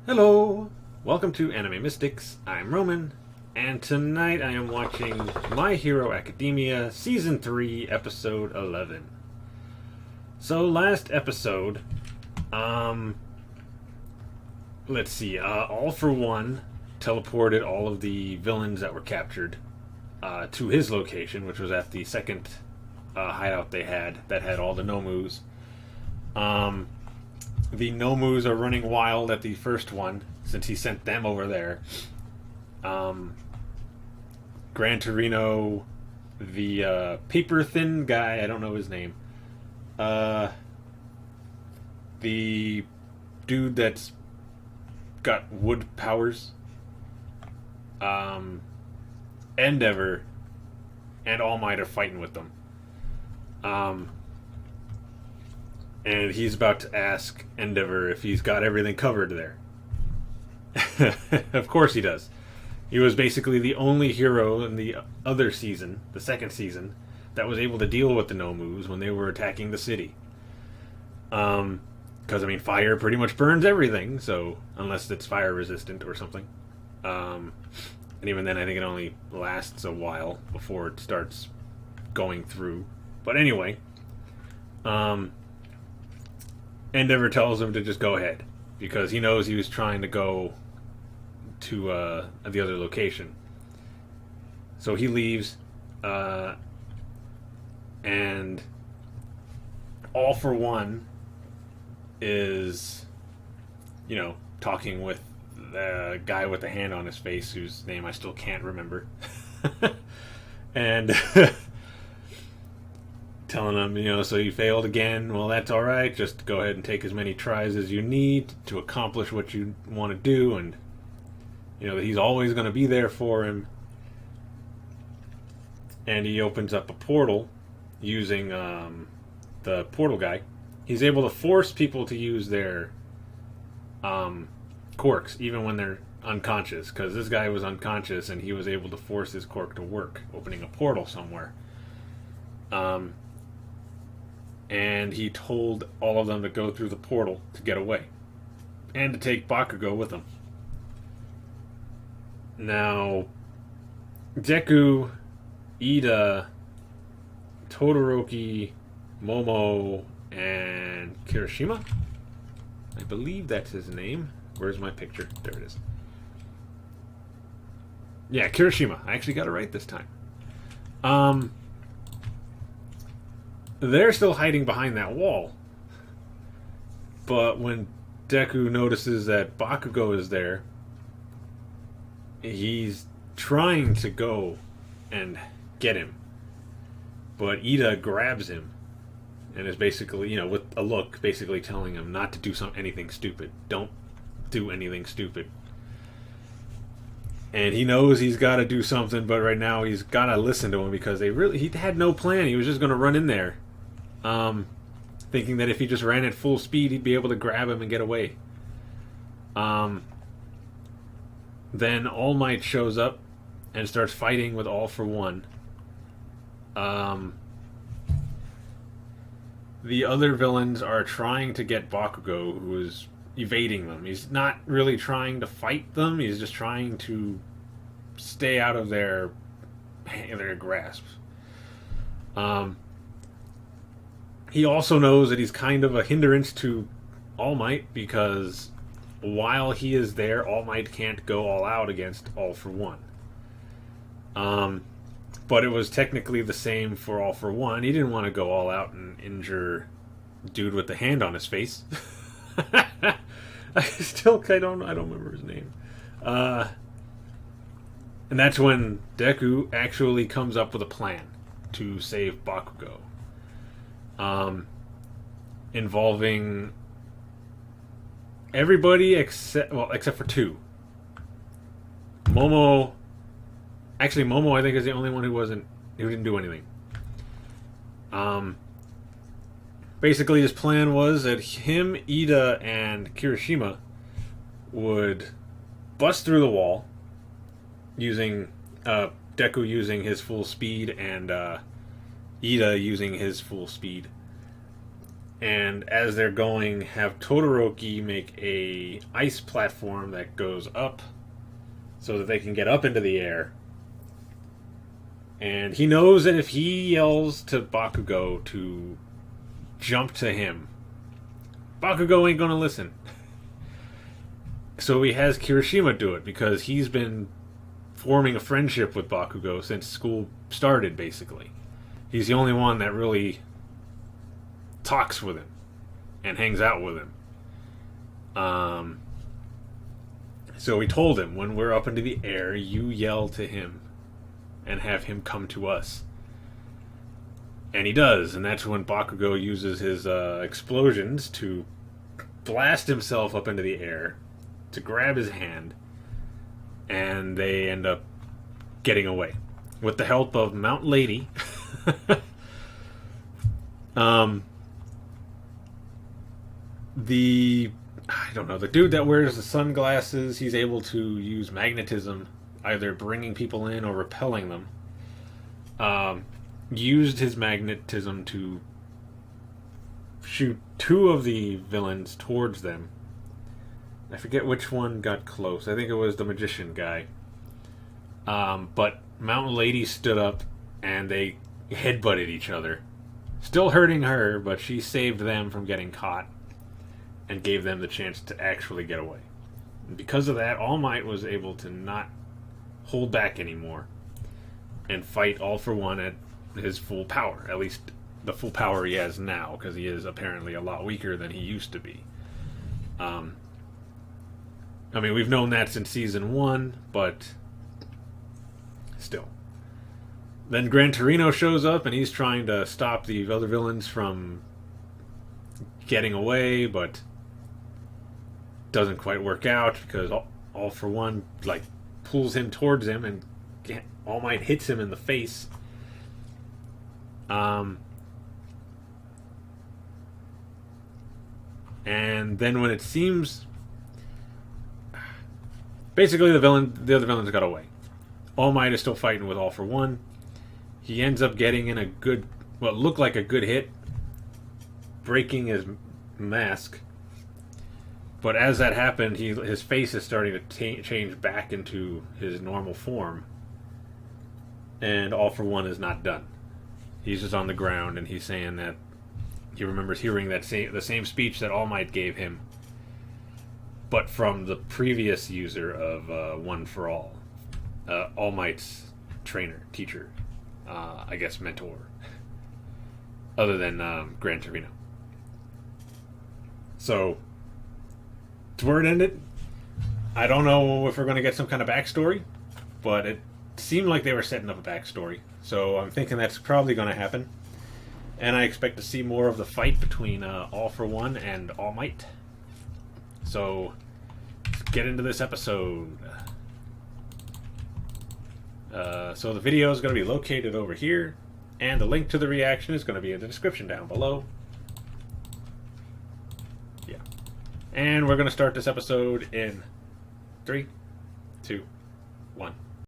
Hello! Welcome to Anime Mystics. I'm Roman, and tonight I am watching My Hero Academia Season 3, Episode 11. So, last episode, let's see, All for One teleported all of the villains that were captured to his location, which was at the second hideout they had that had all the Nomus. The Nomus are running wild at the first one since he sent them over there. Gran Torino, the paper thin guy, I don't know his name. The dude that's got wood powers. Endeavor and All Might are fighting with them. And he's about to ask Endeavor if he's got everything covered there. Of course he does. He was basically the only hero in the other season, the second season, that was able to deal with the Nomus when they were attacking the city. Because, fire pretty much burns everything, so unless it's fire resistant or something. And even then, I think it only lasts a while before it starts going through. But anyway, Endeavor tells him to just go ahead because he knows he was trying to go to the other location. So he leaves, and All for One is, talking with the guy with the hand on his face whose name I still can't remember. And telling him, so you failed again. Well, that's all right. Just go ahead and take as many tries as you need to accomplish what you want to do, and that he's always going to be there for him. And he opens up a portal using the portal guy. He's able to force people to use their quirks even when they're unconscious, because this guy was unconscious and he was able to force his quirk to work, opening a portal somewhere. And he told all of them to go through the portal to get away. And to take Bakugo with him. Now, Deku, Ida, Todoroki, Momo, and Kirishima? I believe that's his name. Where's my picture? There it is. Yeah, Kirishima. I actually got it right this time. They're still hiding behind that wall. But when Deku notices that Bakugo is there, he's trying to go and get him. But Ida grabs him and is basically, with a look, basically telling him not to do anything stupid. Don't do anything stupid. And he knows he's got to do something, but right now he's got to listen to him because he had no plan. He was just going to run in there. Thinking that if he just ran at full speed, he'd be able to grab him and get away. Then All Might shows up and starts fighting with All for One. The other villains are trying to get Bakugo, who is evading them. He's not really trying to fight them. He's just trying to stay out of their grasp. He also knows that he's kind of a hindrance to All Might because while he is there, All Might can't go all out against All for One. But it was technically the same for All for One. He didn't want to go all out and injure dude with the hand on his face. I don't remember his name. And that's when Deku actually comes up with a plan to save Bakugo. Involving everybody except for two. Momo, I think is the only one who didn't do anything. Basically his plan was that him, Ida, and Kirishima would bust through the wall using Deku using his full speed and Ida using his full speed, and as they're going, have Todoroki make a ice platform that goes up so that they can get up into the air. And he knows that if he yells to Bakugo to jump to him, Bakugo ain't gonna listen. So he has Kirishima do it because he's been forming a friendship with Bakugo since school started, basically. He's the only one that really talks with him and hangs out with him. So we told him, when we're up into the air, you yell to him and have him come to us. And he does, and that's when Bakugo uses his explosions to blast himself up into the air, to grab his hand, and they end up getting away with the help of Mount Lady. The dude that wears the sunglasses, he's able to use magnetism, either bringing people in or repelling them. Used his magnetism to shoot two of the villains towards them. I forget which one got close. I think it was the magician guy. But Mountain Lady stood up and they headbutted each other. Still hurting her, but she saved them from getting caught and gave them the chance to actually get away. And because of that, All Might was able to not hold back anymore and fight All For One at his full power. At least the full power he has now, because he is apparently a lot weaker than he used to be. We've known that since season 1, but still. Then Gran Torino shows up and he's trying to stop the other villains from getting away, but doesn't quite work out because All For One pulls him towards him and All Might hits him in the face. And then when it seems, basically the other villains got away. All Might is still fighting with All For One. He ends up getting in what looked like a good hit, breaking his mask. But as that happened, his face is starting to change back into his normal form. And All For One is not done. He's just on the ground, and he's saying that he remembers hearing the same speech that All Might gave him, but from the previous user of One For All. All Might's teacher, I guess mentor, other than Gran Torino. So, to where it ended, I don't know if we're going to get some kind of backstory, but it seemed like they were setting up a backstory. So I'm thinking that's probably going to happen. And I expect to see more of the fight between All For One and All Might. So, let's get into this episode. So the video is going to be located over here, and the link to the reaction is going to be in the description down below. Yeah. And we're going to start this episode in 3, 2, 1.